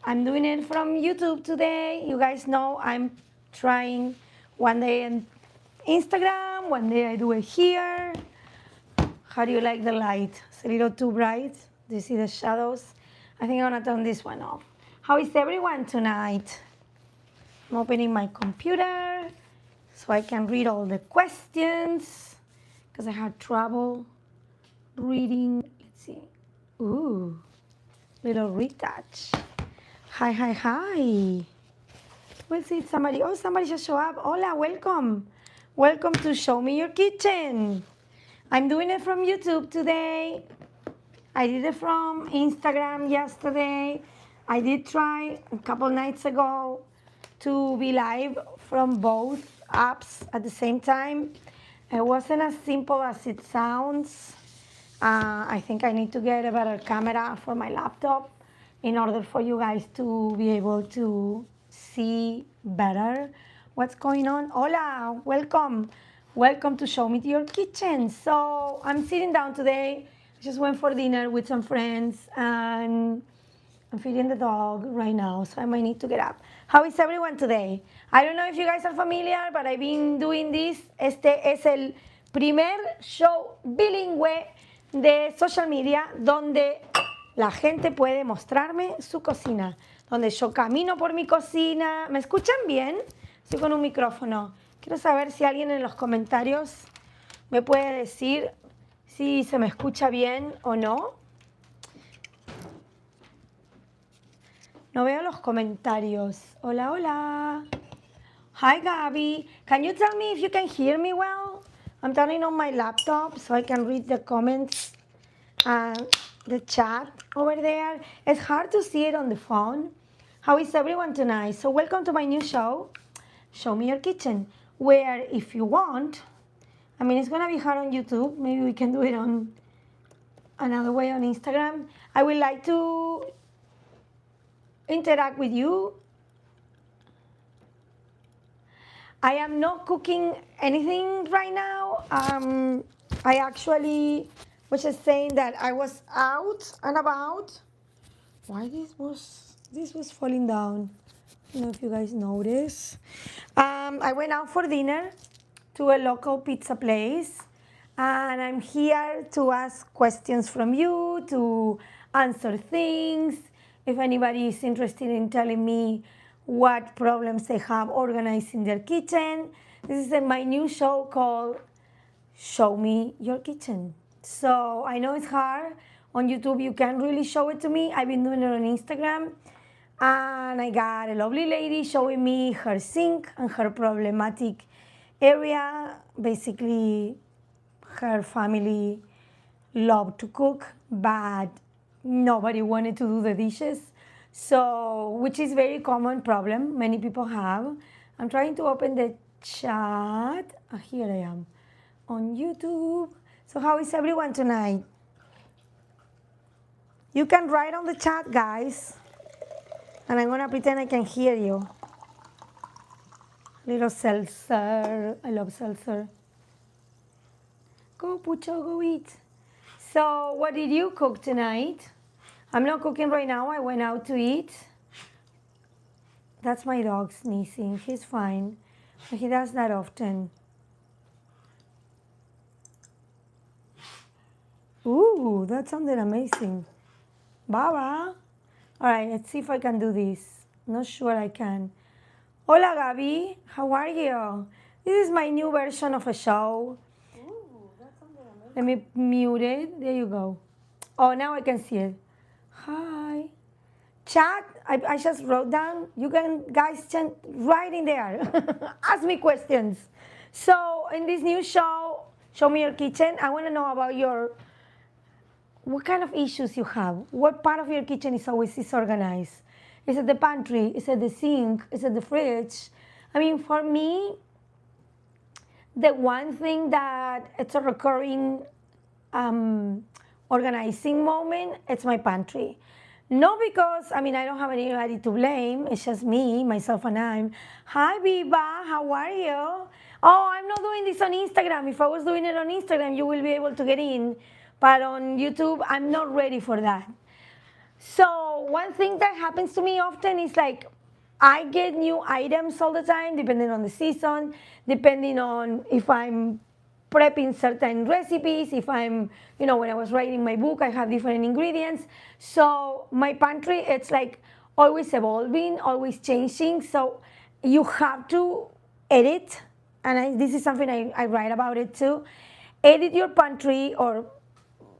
I'm doing it from YouTube today. You guys know I'm trying one day on Instagram, one day I do it here. How do you like the light? It's a little too bright. Do you see the shadows? I think I'm gonna turn this one off. How is everyone tonight? I'm opening my computer so I can read all the questions because I had trouble reading. Let's see. Ooh, little retouch. Hi. We'll see somebody. Oh, somebody just show up. Hola, welcome. Welcome to Show Me Your Kitchen. I'm doing it from YouTube today. I did it from Instagram yesterday. I did try a couple nights ago to be live from both apps at the same time. It wasn't as simple as it sounds. I think I need to get a better camera for my laptop in order for you guys to be able to see better what's going on. Hola, welcome. Welcome to Show Me Your Kitchen. So I'm sitting down today. I just went for dinner with some friends and I'm feeding the dog right now, so I might need to get up. How is everyone today? I don't know if you guys are familiar, but I've been doing this. Este es el primer show bilingüe de social media donde la gente puede mostrarme su cocina, donde yo camino por mi cocina. ¿Me escuchan bien? Estoy con un micrófono. Quiero saber si alguien en los comentarios me puede decir si se me escucha bien o no. No veo los comentarios. Hola. Hi, Gaby. Can you tell me if you can hear me well? I'm turning on my laptop so I can read the comments and the chat over there. It's hard to see it on the phone. How is everyone tonight? So welcome to my new show, Show Me Your Kitchen, where if you want, I mean, it's going to be hard on YouTube. Maybe we can do it on another way on Instagram. I would like to interact with you. I am not cooking anything right now. I actually was just saying that I was out and about. Why this was falling down? I don't know if you guys notice. I went out for dinner to a local pizza place, and I'm here to ask questions from you, to answer things. If anybody is interested in telling me what problems they have organizing their kitchen. This is my new show called Show Me Your Kitchen. So I know it's hard. On YouTube, you can't really show it to me. I've been doing it on Instagram. And I got a lovely lady showing me her sink and her problematic area. Basically, her family loved to cook, but nobody wanted to do the dishes. So, which is very common problem many people have. I'm trying to open the chat. Here I am on YouTube. So how is everyone tonight? You can write on the chat, guys. And I'm gonna pretend I can hear you. Little seltzer. I love seltzer. Go, Pucho, go eat. So what did you cook tonight? I'm not cooking right now. I went out to eat. That's my dog sneezing. He's fine. He does that often. Ooh, that sounded amazing. Baba. All right, let's see if I can do this. Not sure I can. Hola, Gaby. How are you? This is my new version of a show. Ooh, that sounded amazing. Let me mute it. There you go. Oh, now I can see it. Hi. Chat, I just wrote down. You can, guys, write in there. Ask me questions. So, in this new show, Show Me Your Kitchen, I want to know about what kind of issues you have. What part of your kitchen is always disorganized? Is it the pantry? Is it the sink? Is it the fridge? I mean, for me, the one thing that it's a recurring organizing moment, it's my pantry. Not because, I mean, I don't have anybody to blame. It's just me, myself, and I. Hi, Biba. How are you? Oh, I'm not doing this on Instagram. If I was doing it on Instagram, you will be able to get in. But on YouTube, I'm not ready for that. So one thing that happens to me often is like I get new items all the time, depending on the season, depending on if I'm prepping certain recipes, if I'm, when I was writing my book, I have different ingredients. So my pantry, it's like always evolving, always changing. So you have to edit, and this is something I write about it too. Edit your pantry or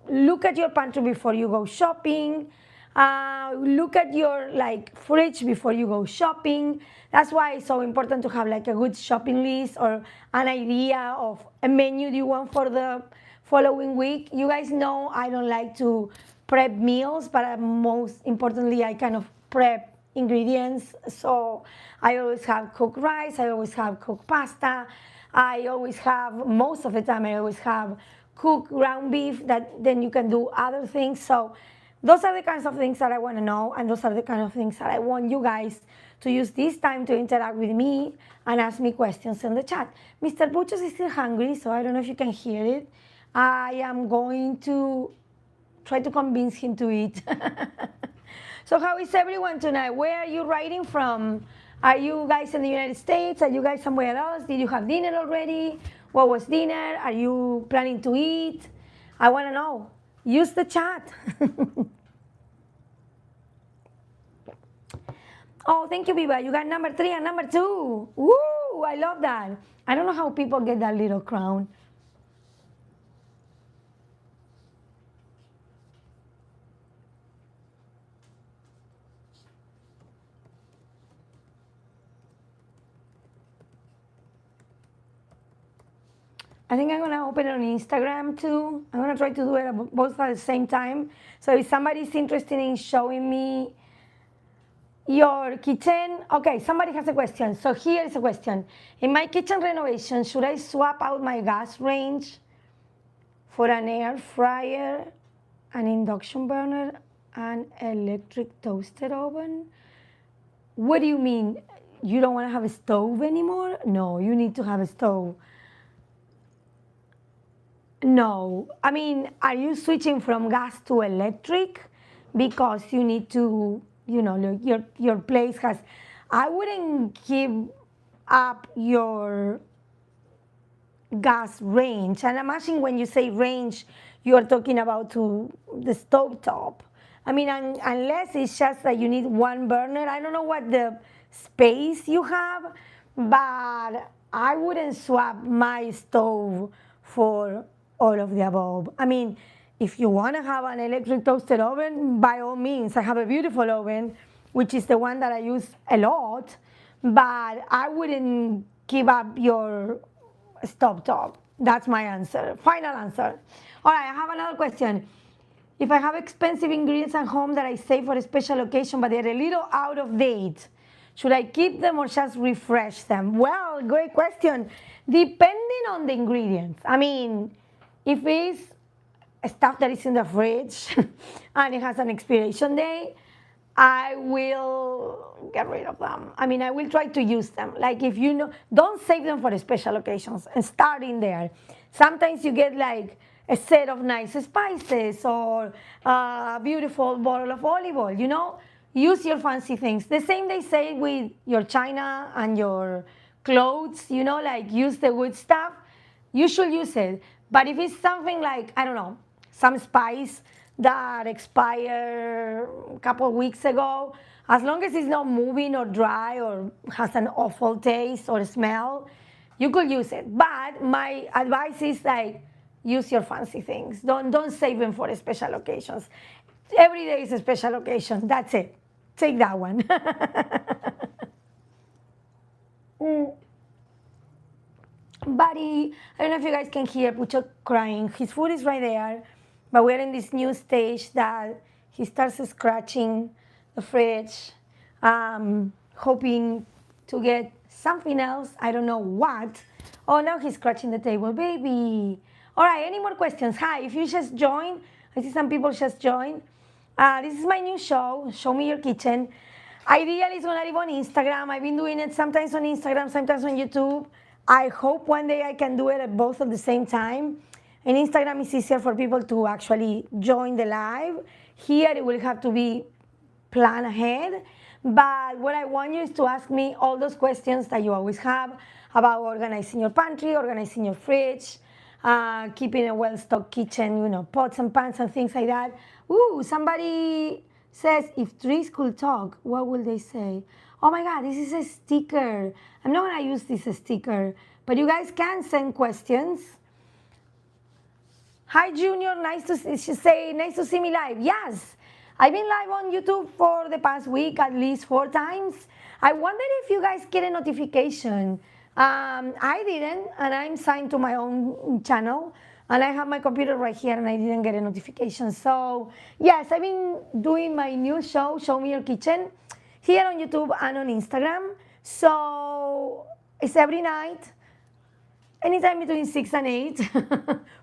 look at your pantry before you go shopping. Look at your like fridge before you go shopping. That's why it's so important to have like a good shopping list or an idea of a menu you want for the following week. You guys know I don't like to prep meals, but most importantly I kind of prep ingredients. So I always have cooked rice, I always have cooked pasta, I always have, most of the time I always have cook ground beef that then you can do other things. So those are the kinds of things that I want to know, and those are the kind of things that I want you guys to use this time to interact with me and ask me questions in the chat. Mr. Buchos is still hungry, so I don't know if you can hear it. I am going to try to convince him to eat. So how is everyone tonight? Where are you writing from? Are you guys in the United States? Are you guys somewhere else? Did you have dinner already? What was dinner? Are you planning to eat? I want to know. Use the chat. Oh, thank you, Viva. You got number 3 and number 2. Woo, I love that. I don't know how people get that little crown. I think I'm going to open it on Instagram too. I'm going to try to do it both at the same time. So if somebody's interested in showing me your kitchen, okay, somebody has a question. So here is a question. In my kitchen renovation, should I swap out my gas range for an air fryer, an induction burner, an electric toaster oven? What do you mean? You don't want to have a stove anymore? No, you need to have a stove. No, I mean, are you switching from gas to electric because you need to, your place has, I wouldn't give up your gas range. And I'm imagine when you say range, you are talking about to the stove top. I mean, unless it's just that you need one burner. I don't know what the space you have, but I wouldn't swap my stove for all of the above. I mean, if you want to have an electric toaster oven, by all means, I have a beautiful oven, which is the one that I use a lot, but I wouldn't give up your stovetop. That's my answer. Final answer. All right, I have another question. If I have expensive ingredients at home that I save for a special occasion, but they're a little out of date, should I keep them or just refresh them? Well, great question. Depending on the ingredients. I mean, if it's stuff that is in the fridge and it has an expiration date, I will get rid of them. I mean, I will try to use them. Like if you know, don't save them for the special occasions and start in there. Sometimes you get like a set of nice spices or a beautiful bottle of olive oil, use your fancy things. The same they say with your china and your clothes, like use the good stuff. You should use it. But if it's something like, I don't know, some spice that expired a couple of weeks ago, as long as it's not moving or dry or has an awful taste or smell, you could use it. But my advice is like, use your fancy things. Don't save them for special occasions. Every day is a special occasion. That's it. Take that one. Buddy, I don't know if you guys can hear Pucho crying. His food is right there, but we're in this new stage that he starts scratching the fridge, hoping to get something else. I don't know what. Oh, now he's scratching the table, baby. All right, any more questions? Hi, if you just joined, I see some people just joined. This is my new show, Show Me Your Kitchen. Ideally, it's going to live on Instagram. I've been doing it sometimes on Instagram, sometimes on YouTube. I hope one day I can do it at both at the same time. And Instagram is easier for people to actually join the live Here it will have to be planned ahead. But what I want you is to ask me all those questions that you always have about organizing your pantry, organizing your fridge, keeping a well-stocked kitchen, pots and pans and things like that. Ooh, somebody says, if trees could talk, what will they say? Oh my God, this is a sticker. I'm not gonna use this sticker, but you guys can send questions. Hi, Junior. Nice to see me live. Yes, I've been live on YouTube for the past week at least 4 times. I wonder if you guys get a notification. I didn't, and I'm signed to my own channel, and I have my computer right here, and I didn't get a notification. So, yes, I've been doing my new show, Show Me Your Kitchen, here on YouTube and on Instagram. So, it's every night. Anytime between 6 and 8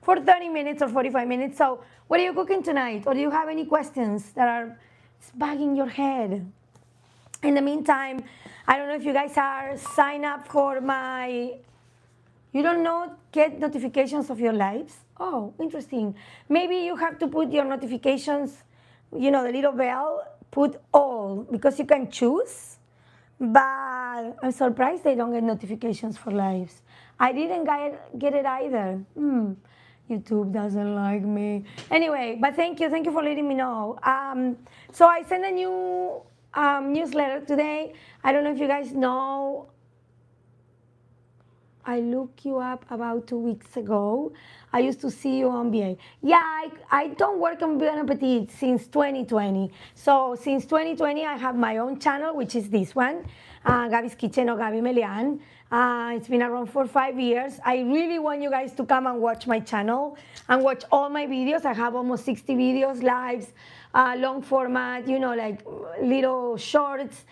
for 30 minutes or 45 minutes. So, what are you cooking tonight? Or do you have any questions that are bugging your head? In the meantime, I don't know if you guys are signed up for my, you don't know, get notifications of your lives? Oh, interesting. Maybe you have to put your notifications, the little bell, put all, because you can choose. But I'm surprised they don't get notifications for lives. I didn't get it either. YouTube doesn't like me. Anyway, but thank you for letting me know. So I sent a new newsletter today. I don't know if you guys know. I looked you up about 2 weeks ago. I used to see you on BA. Yeah, I don't work on Bon Appetit since 2020. So since 2020, I have my own channel, which is this one, Gaby's Kitchen or Gabymelian. It's been around for 5 years. I really want you guys to come and watch my channel and watch all my videos. I have almost 60 videos, lives, long format, like little shorts.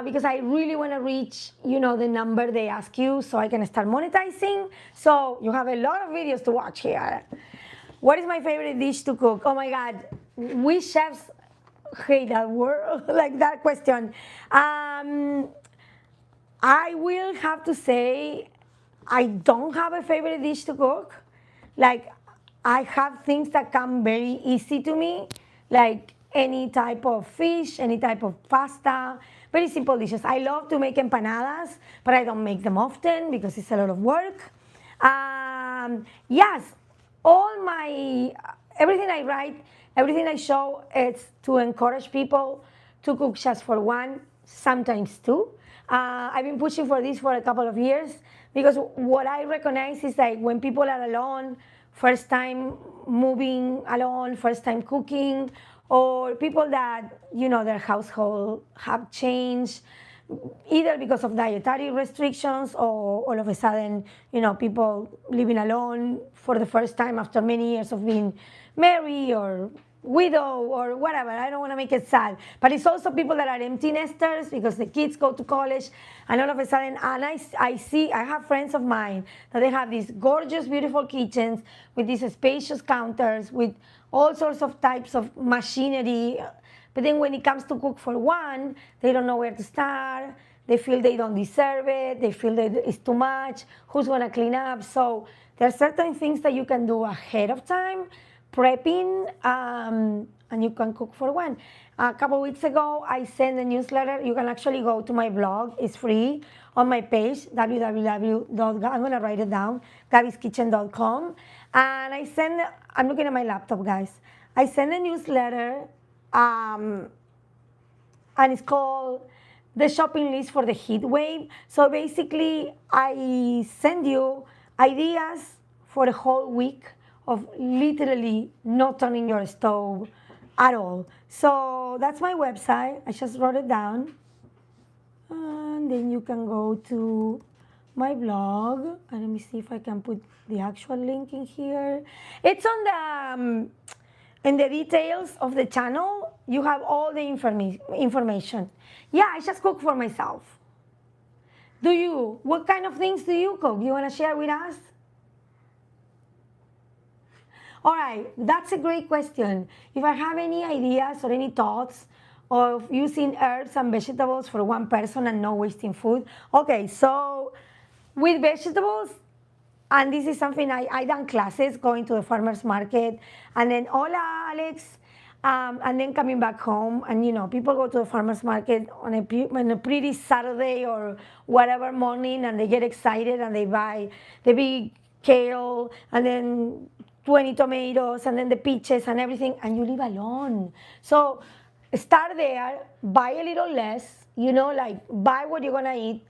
Because I really want to reach, the number they ask you so I can start monetizing. So you have a lot of videos to watch here. What is my favorite dish to cook? Oh my God, we chefs hate that word, like that question. I will have to say I don't have a favorite dish to cook. Like, I have things that come very easy to me, like any type of fish, any type of pasta, very simple dishes. I love to make empanadas, but I don't make them often because it's a lot of work. Yes, everything I write, everything I show, it's to encourage people to cook just for one, sometimes two. I've been pushing for this for a couple of years because what I recognize is like when people are alone, first time moving alone, first time cooking, or people that, their household have changed, either because of dietary restrictions or all of a sudden, people living alone for the first time after many years of being married or widow or whatever. I don't want to make it sad, but it's also people that are empty nesters because the kids go to college, and all of a sudden, and I have friends of mine that they have these gorgeous, beautiful kitchens with these spacious counters with all sorts of types of machinery, but then when it comes to cook for one, they don't know where to start. They feel they don't deserve it. They feel that it's too much. Who's going to clean up? So there are certain things that you can do ahead of time, prepping, and you can cook for one. A couple weeks ago, I sent a newsletter. You can actually go to my blog. It's free on my page, I'm going to write it down, gabyskitchen.com. And I'm looking at my laptop, guys. I sent a newsletter, and it's called the shopping list for the heat wave. So basically, I send you ideas for a whole week of literally not turning your stove at all. So that's my website. I just wrote it down. And then you can go to my blog. And let me see if I can put the actual link in here. It's on the in the details of the channel. You have all the information. Yeah, I just cook for myself. Do you? What kind of things do you cook? You want to share with us? All right, that's a great question. If I have any ideas or any thoughts of using herbs and vegetables for one person and not wasting food. Okay, so with vegetables, and this is something I done classes going to the farmer's market, and then, hola, Alex. And then coming back home, and people go to the farmer's market on a pretty Saturday or whatever morning, and they get excited and they buy the big kale and then 20 tomatoes and then the peaches and everything, and you live alone. So start there, buy a little less, like buy what you're gonna eat,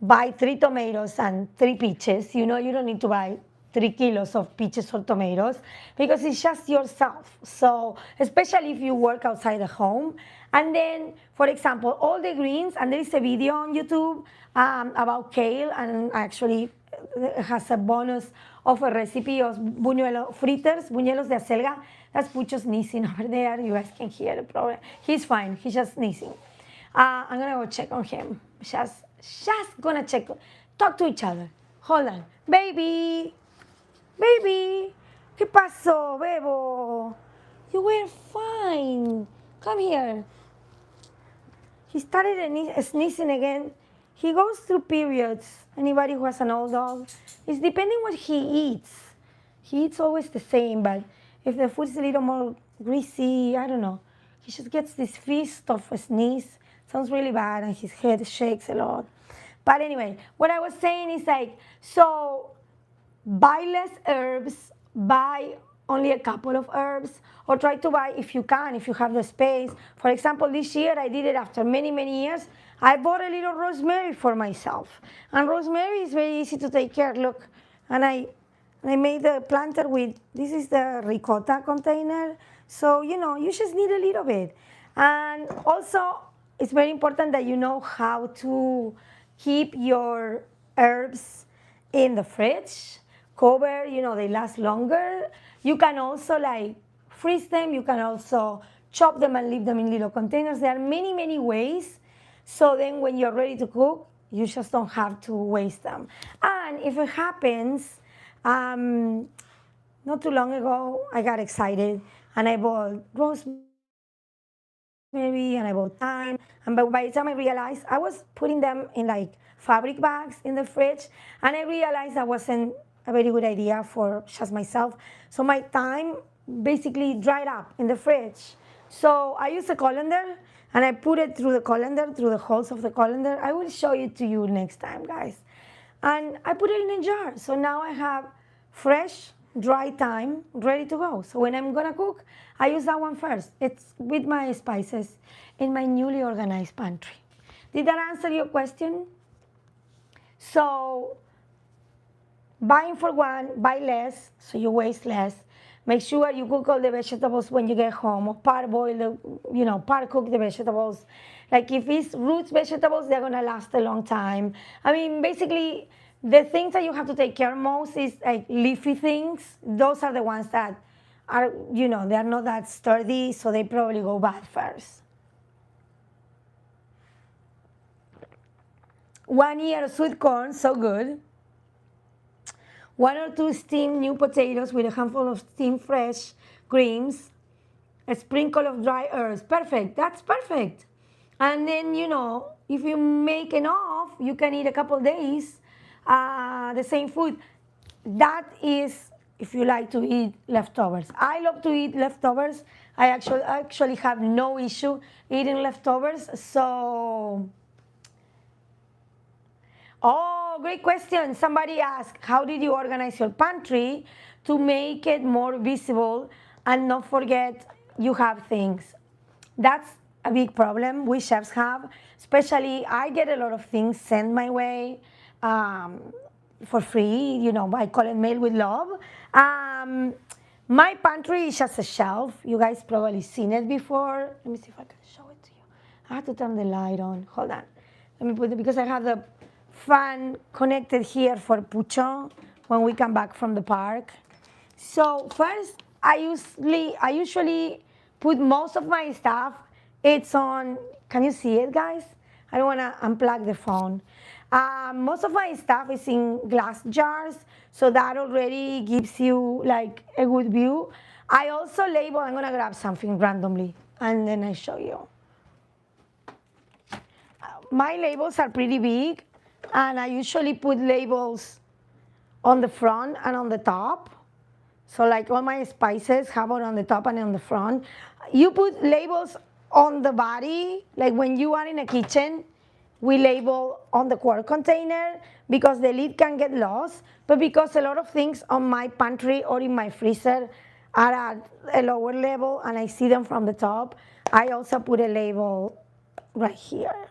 buy 3 tomatoes and 3 peaches. You don't need to buy 3 kilos of peaches or tomatoes because it's just yourself. So, especially if you work outside the home. And then, for example, all the greens, and there is a video on YouTube about kale, and actually it has a bonus of a recipe of fritters, buñuelos de acelga. That's Pucho sneezing over there. You guys can hear the problem. He's fine. He's just sneezing. I'm gonna go check on him. Just gonna check. Talk to each other. Hold on. Baby. ¿Qué pasó, Bebo? You were fine. Come here. He started sneezing again. He goes through periods. Anybody who has an old dog, it's depending what he eats. He eats always the same, but if the food's a little more greasy, I don't know. He just gets this fist of a sneeze. Sounds really bad, and his head shakes a lot. But anyway, what I was saying is so buy less herbs, buy only a couple of herbs, or try to buy, if you can, if you have the space. For example, this year I did it after many, many years. I bought a little rosemary for myself. And rosemary is very easy to take care. Look, and I made the planter with, this is the ricotta container. So, you just need a little bit. And also, it's very important that you know how to keep your herbs in the fridge, cover, they last longer. You can also freeze them. You can also chop them and leave them in little containers. There are many, many ways. So then when you're ready to cook, you just don't have to waste them. And if it happens, not too long ago, I got excited and I bought rosemary and I bought thyme. And by the time I realized, I was putting them in fabric bags in the fridge, and I realized that wasn't a very good idea for just myself. So my thyme basically dried up in the fridge. So I used a colander and I put it through the colander, through the holes of the colander. I will show it to you next time, guys. And I put it in a jar. So now I have fresh, dry thyme ready to go. So when I'm gonna cook, I use that one first. It's with my spices in my newly organized pantry. Did that answer your question? So buying for one, buy less so you waste less. Make sure you cook all the vegetables when you get home, or part boil part cook the vegetables. Like if it's roots vegetables, they're gonna last a long time. I mean, basically, the things that you have to take care most is leafy things. Those are the ones that are, they are not that sturdy, so they probably go bad first. 1 year of sweet corn, so good. 1 or 2 steamed new potatoes with a handful of steamed fresh greens, a sprinkle of dry herbs. Perfect, that's perfect. And then, if you make enough, you can eat a couple days the same food. That is if you like to eat leftovers. I love to eat leftovers. I actually have no issue eating leftovers. So, oh, great question. Somebody asked, how did you organize your pantry to make it more visible and not forget you have things? That's a big problem we chefs have. Especially, I get a lot of things sent my way for free. I call it mail with love. My pantry is just a shelf. You guys probably seen it before. Let me see if I can show it to you. I have to turn the light on. Hold on. Let me put it, because I have the fan connected here for Pucho when we come back from the park. So first, I usually put most of my stuff. It's on, can you see it, guys? I don't want to unplug the phone. Most of my stuff is in glass jars, so that already gives you a good view. I also label, I'm gonna grab something randomly and then I show you. My labels are pretty big, and I usually put labels on the front and on the top. So like all my spices have it on the top and on the front. You put labels on the body, like when you are in a kitchen, we label on the quart container because the lid can get lost, but because a lot of things on my pantry or in my freezer are at a lower level and I see them from the top, I also put a label right here.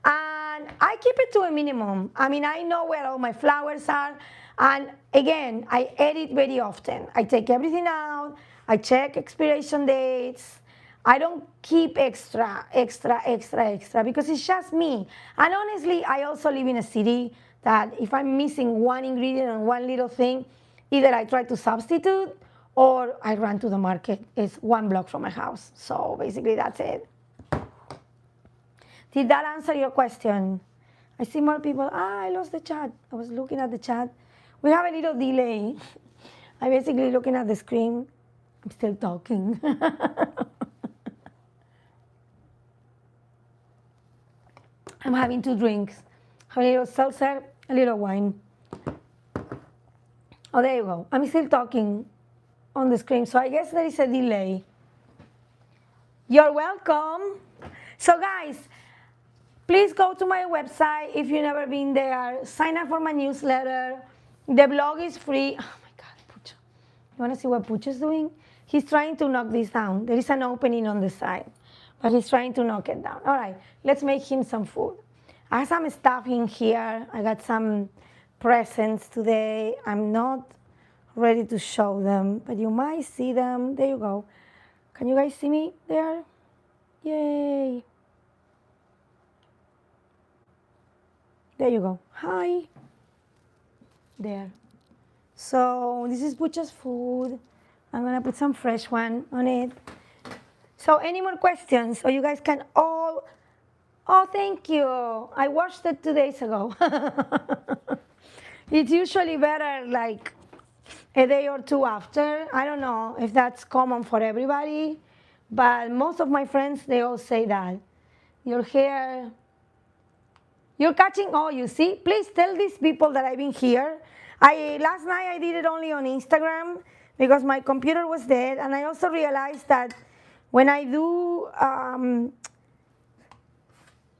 And I keep it to a minimum. I mean, I know where all my flowers are. And again, I edit very often. I take everything out. I check expiration dates. I don't keep extra because it's just me. And honestly, I also live in a city that if I'm missing one ingredient and one little thing, either I try to substitute or I run to the market. It's 1 block from my house. So basically that's it. Did that answer your question? I see more people. I lost the chat. I was looking at the chat. We have a little delay. I'm basically looking at the screen. I'm still talking. I'm having 2 drinks. Have a little seltzer, a little wine. Oh, there you go. I'm still talking on the screen, so I guess there is a delay. You're welcome. So guys, please go to my website if you've never been there. Sign up for my newsletter. The blog is free. Oh my God, Pucho. You want to see what Pucho's doing? He's trying to knock this down. There is an opening on the side, but he's trying to knock it down. All right, let's make him some food. I have some stuff in here. I got some presents today. I'm not ready to show them, but you might see them. There you go. Can you guys see me there? Yay. There you go. Hi. There. So this is Pucha's food. I'm gonna put some fresh one on it. So any more questions? Or you guys can all, oh, thank you. I watched it 2 days ago. It's usually better like a day or 2 after. I don't know if that's common for everybody, but most of my friends, they all say that. Your hair, you're catching, oh, you see? Please tell these people that I've been here. Last night I did it only on Instagram because my computer was dead, and I also realized that when I do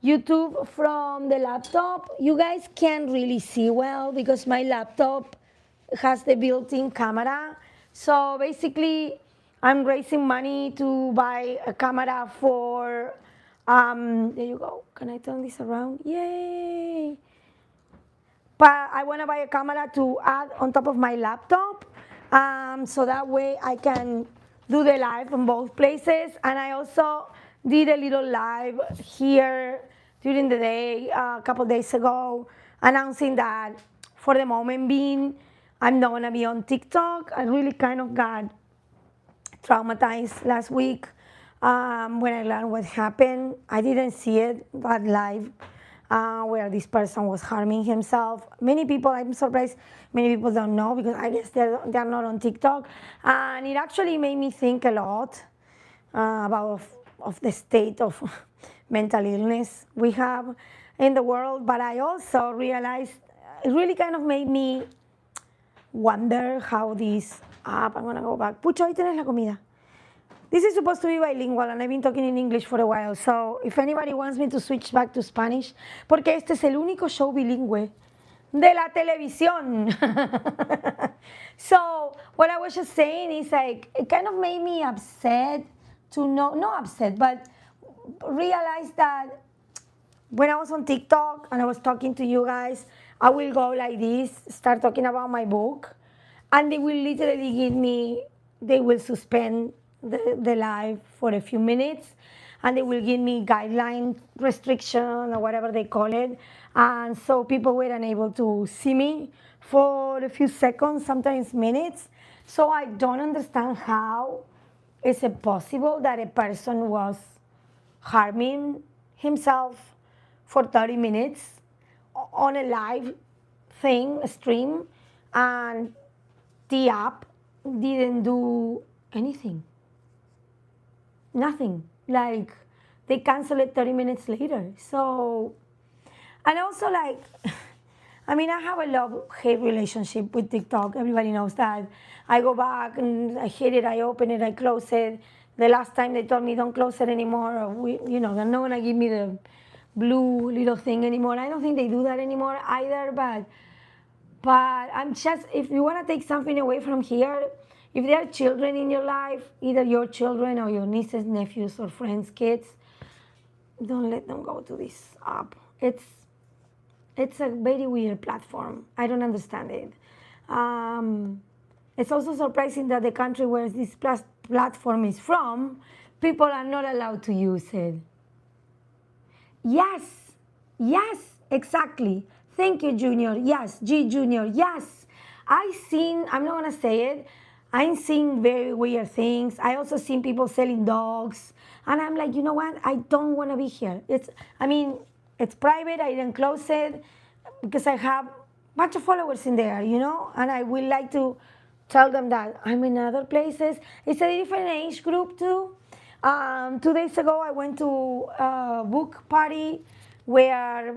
YouTube from the laptop, you guys can't really see well because my laptop has the built-in camera. So basically, I'm raising money to buy a camera for, there you go. Can I turn this around? Yay! But I want to buy a camera to add on top of my laptop, so that way I can do the live in both places. And I also did a little live here during the day a couple days ago, announcing that for the moment being, I'm not going to be on TikTok. I really kind of got traumatized last week when I learned what happened. I didn't see it, that live. Where this person was harming himself. Many people, I'm surprised, many people don't know because I guess they're not on TikTok. And it actually made me think a lot about of the state of mental illness we have in the world. But I also realized it really kind of made me wonder how this app, I'm gonna go back. Pucho, ahí tenés la comida. This is supposed to be bilingual, and I've been talking in English for a while, so if anybody wants me to switch back to Spanish, porque este es el único show bilingüe de la televisión. So what I was just saying is like, it kind of made me upset to know, not upset, but realize that when I was on TikTok and I was talking to you guys, I will go like this, start talking about my book, and they will literally give me, they will suspend the live for a few minutes, and they will give me guideline restriction or whatever they call it, and so people were unable to see me for a few seconds, sometimes minutes. So I don't understand how is it possible that a person was harming himself for 30 minutes on a live thing, a stream, and the app didn't do anything. Nothing. Like, they canceled it 30 minutes later. So, and also like, I mean, I have a love-hate relationship with TikTok. Everybody knows that. I go back and I hit it, I open it, I close it. The last time they told me don't close it anymore, or they're not gonna give me the blue little thing anymore. I don't think they do that anymore either, but I'm just, if you want to take something away from here, if there are children in your life, either your children or your nieces, nephews, or friends' kids, don't let them go to this app. It's a very weird platform. I don't understand it. It's also surprising that the country where this platform is from, people are not allowed to use it. Yes, yes, exactly. Thank you, Junior. Yes, G Junior. Yes, I'm not gonna say it. I'm seeing very weird things. I also seen people selling dogs, and I'm like, you know what? I don't want to be here. It's private. I didn't close it because I have a bunch of followers in there, and I would like to tell them that I'm in other places. It's a different age group too. 2 days ago, I went to a book party where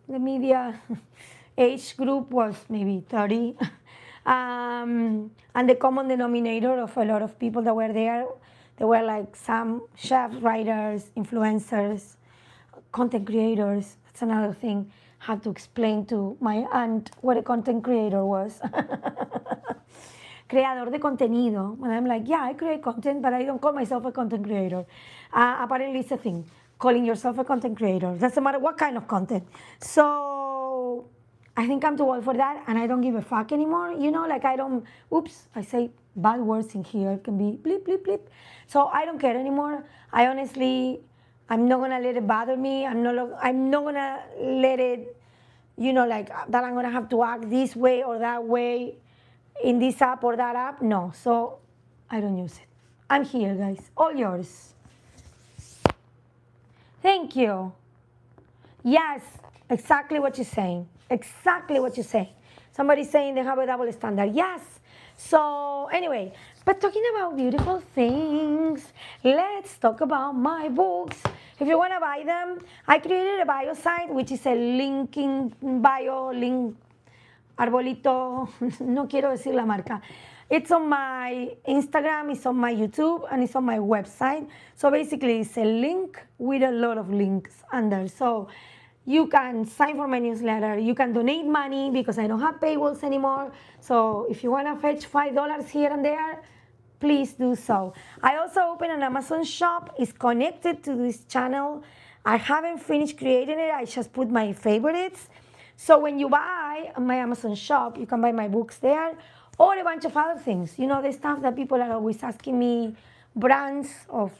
the media age group was maybe 30. And the common denominator of a lot of people that were there, they were like some chefs, writers, influencers, content creators. That's another thing. Had to explain to my aunt what a content creator was. Creador de contenido. And I'm like, yeah, I create content, but I don't call myself a content creator. Apparently, it's a thing. Calling yourself a content creator. Doesn't matter what kind of content. So I think I'm too old for that, and I don't give a fuck anymore. Like I say bad words in here. It can be bleep, bleep, bleep. So I don't care anymore. I'm not gonna let it bother me. I'm not gonna let it, like that I'm gonna have to act this way or that way in this app or that app. No, so I don't use it. I'm here, guys. All yours. Thank you. Yes, exactly what you're saying. Exactly what you're saying. Somebody's saying they have a double standard. Yes. So anyway, but talking about beautiful things, let's talk about my books. If you want to buy them, I created a bio site, which is a linking bio, link, arbolito, no quiero decir la marca. It's on my Instagram, it's on my YouTube, and it's on my website. So basically, it's a link with a lot of links under. So you can sign for my newsletter. You can donate money because I don't have paywalls anymore. So if you want to fetch $5 here and there, please do so. I also opened an Amazon shop. It's connected to this channel. I haven't finished creating it. I just put my favorites. So when you buy my Amazon shop, you can buy my books there or a bunch of other things. The stuff that people are always asking me, brands of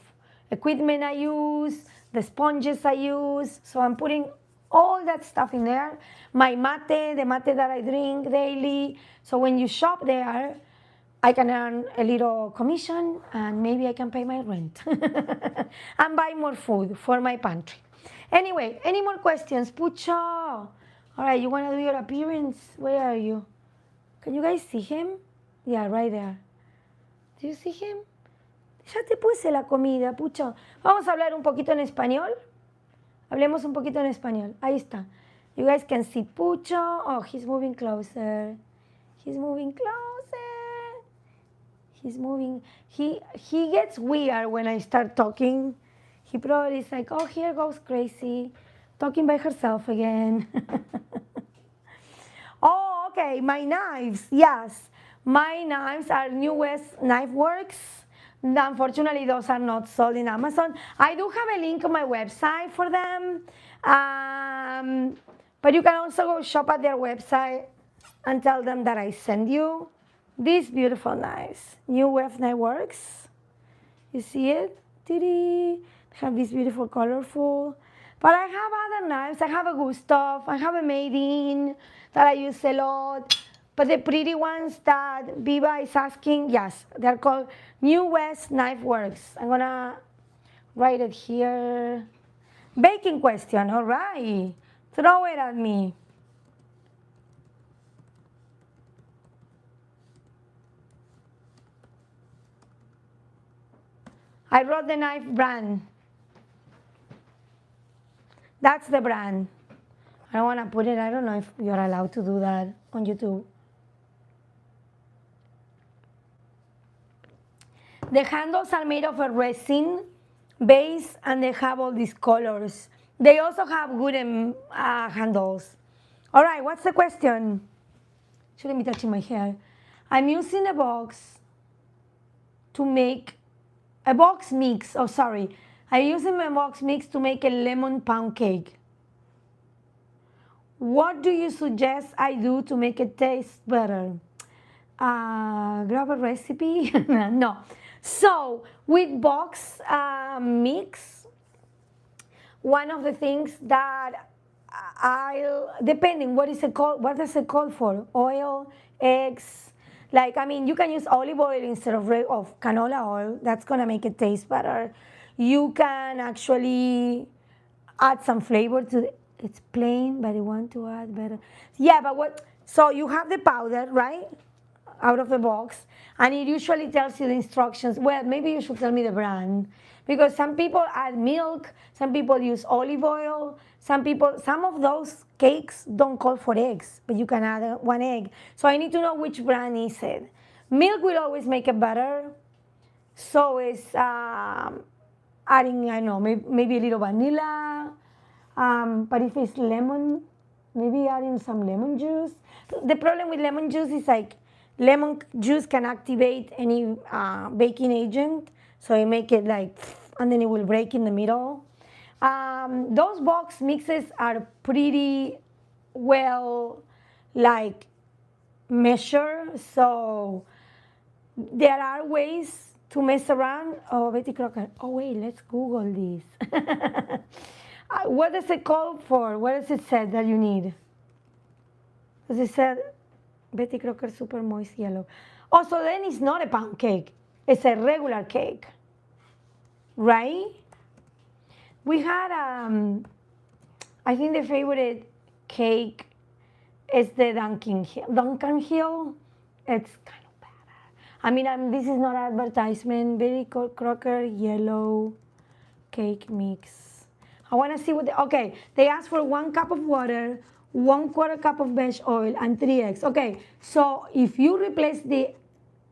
equipment I use, the sponges I use. So I'm putting all that stuff in there. My mate, the mate that I drink daily. So when you shop there, I can earn a little commission and maybe I can pay my rent and buy more food for my pantry. Anyway, any more questions? Pucho. All right, you want to do your appearance? Where are you? Can you guys see him? Yeah, right there. Do you see him? Ya te puse la comida, Pucho. Vamos a hablar un poquito en español. Hablemos un poquito en español. Ahí está. You guys can see Pucho. Oh, he's moving closer. He's moving closer. He's moving. He gets weird when I start talking. He probably is like, oh, here goes Crazy. Talking by herself again. Oh, okay, my knives, yes. My knives are New West Knife Works. Unfortunately, those are not sold in Amazon. I do have a link on my website for them. But you can also go shop at their website and tell them that I send you these beautiful knives. New West Knife Works. You see it? They have this beautiful, colorful. But I have other knives. I have a Gustav. I have a Made in that I use a lot. But the pretty ones that Viva is asking, yes, they're called New West Knife Works. I'm going to write it here. Baking question, all right. Throw it at me. I wrote the knife brand. That's the brand. I don't want to put it. I don't know if you're allowed to do that on YouTube. The handles are made of a resin base and they have all these colors. They also have wooden handles. All right, what's the question? Shouldn't be touching my hair. I'm using a box to make a box mix. Oh, sorry. I'm using my box mix to make a lemon pound cake. What do you suggest I do to make it taste better? Grab a recipe? No. So with box mix, one of the things that depending what is it called, what does it call for? Oil, eggs. Like, I mean, you can use olive oil instead of canola oil. That's gonna make it taste better. You can actually add some flavor to it. It's plain, but you want to add better. Yeah, but what? So you have the powder, right? Out of the box, and it usually tells you the instructions. Well, maybe you should tell me the brand, because some people add milk, some people use olive oil, some of those cakes don't call for eggs, but you can add one egg. So I need to know which brand is it. Milk will always make it better. So is adding, I don't know, maybe a little vanilla. But if it's lemon, maybe adding some lemon juice. The problem with lemon juice is like lemon juice can activate any baking agent, so you make it like, and then it will break in the middle. Those box mixes are pretty well like measured, so there are ways to mess around. Oh, Betty Crocker. Oh wait, let's Google this. What does it call for? What does it say that you need? Does it say Betty Crocker super moist yellow? Oh, so then it's not a pound cake. It's a regular cake, right? We had, I think the favorite cake is the Duncan Hill. It's kind of bad. I mean, this is not advertisement. Betty Crocker yellow cake mix. I want to see what okay, they asked for 1 cup of water, 1/4 cup of veg oil, and 3 eggs. Okay, so if you replace the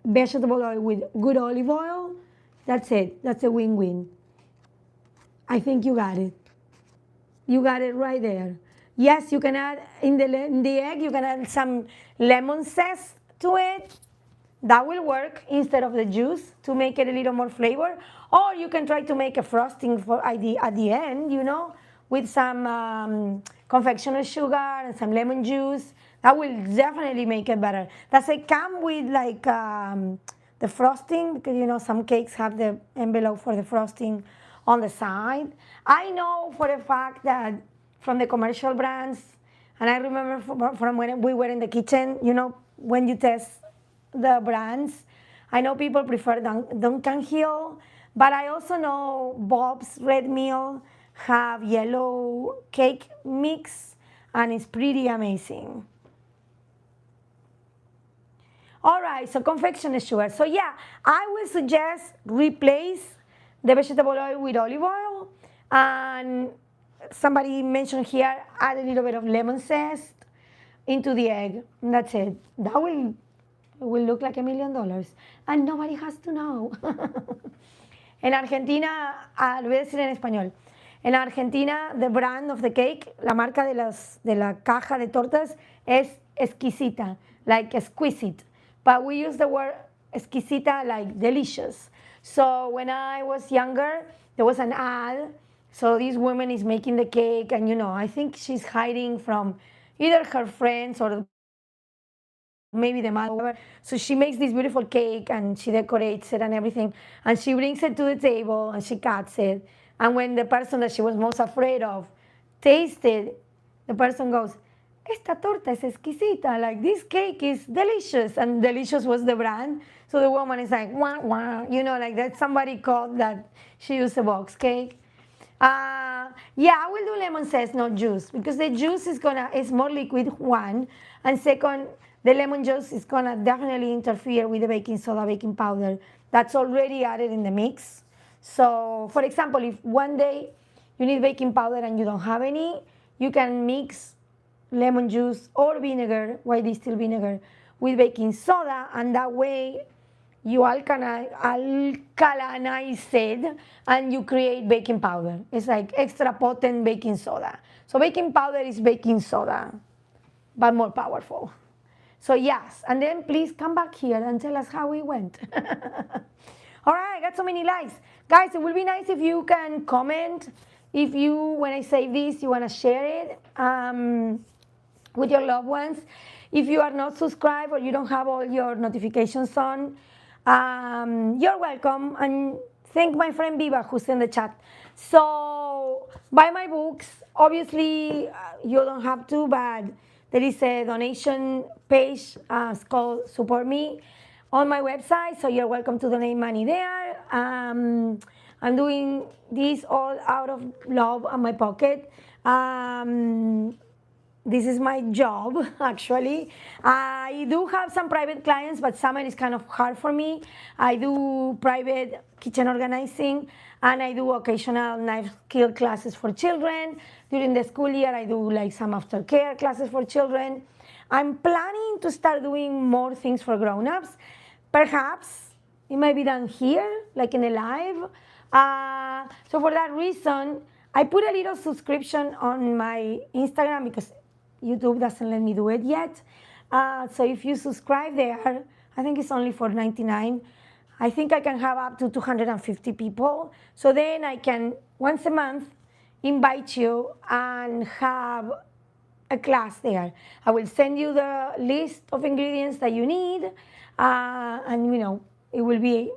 vegetable oil with good olive oil, that's it. That's a win-win. I think you got it. You got it right there. Yes, you can add in the egg, you can add some lemon zest to it. That will work instead of the juice to make it a little more flavor. Or you can try to make a frosting at the end, you know, with some confectioner sugar and some lemon juice. That will definitely make it better. Does it come with like the frosting? Because, you know, some cakes have the envelope for the frosting on the side. I know for a fact that from the commercial brands, and I remember from when we were in the kitchen, you know, when you test the brands, I know people prefer Duncan Hill, but I also know Bob's Red Mill have yellow cake mix, and it's pretty amazing. All right, so confectioner sugar. So yeah, I would suggest replace the vegetable oil with olive oil, and somebody mentioned here, add a little bit of lemon zest into the egg, and that's it. That will look like $1 million, and nobody has to know. En Argentina, lo voy a decir en español. En Argentina, the brand of the cake, la marca de la caja de tortas es exquisita, like exquisite. But we use the word exquisita like delicious. So when I was younger, there was an ad. So this woman is making the cake, and you know, I think she's hiding from either her friends or maybe the mother. So she makes this beautiful cake and she decorates it and everything. And she brings it to the table and she cuts it. And when the person that she was most afraid of tasted, the person goes, "Esta torta es exquisita, like this cake is delicious." And delicious was the brand. So the woman is like, wah, wah, you know, like that somebody called that she used a box cake. Yeah, I will do lemon zest, not juice, because the juice is more liquid, one, and second, the lemon juice is gonna definitely interfere with the baking soda, baking powder that's already added in the mix. So, for example, if one day you need baking powder and you don't have any, you can mix lemon juice or vinegar, white distilled vinegar, with baking soda, and that way you alkalinize it and you create baking powder. It's like extra potent baking soda. So baking powder is baking soda, but more powerful. So yes, and then please come back here and tell us how it went. All right, I got so many likes. Guys, it would be nice if you can comment. If you, when I say this, you want to share it with your loved ones. If you are not subscribed or you don't have all your notifications on, you're welcome. And thank my friend Viva who's in the chat. So buy my books. Obviously, you don't have to, but there is a donation page. It's called Support Me on my website. So you're welcome to donate money there. I'm doing this all out of love on my pocket. This is my job, actually. I do have some private clients, but summer is kind of hard for me. I do private kitchen organizing, and I do occasional knife skill classes for children. During the school year, I do like some aftercare classes for children. I'm planning to start doing more things for grown-ups. Perhaps it might be done here, like in a live. So for that reason, I put a little subscription on my Instagram because YouTube doesn't let me do it yet. So if you subscribe there, I think it's only for $99. I think I can have up to 250 people. So then I can, once a month, invite you and have a class there. I will send you the list of ingredients that you need, and it will be,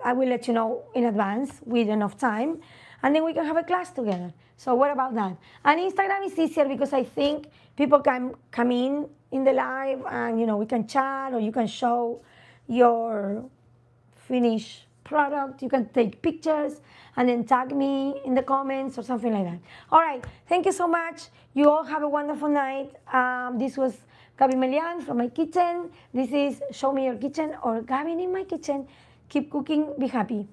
I will let you know in advance with enough time, and then we can have a class together. So what about that? And Instagram is easier because I think people can come in the live, and we can chat, or you can show your finished product. You can take pictures and then tag me in the comments or something like that. All right, thank you so much. You all have a wonderful night. This was gabymelian from my kitchen. This is Show Me Your Kitchen, or Gaby in my kitchen. Keep cooking, be happy.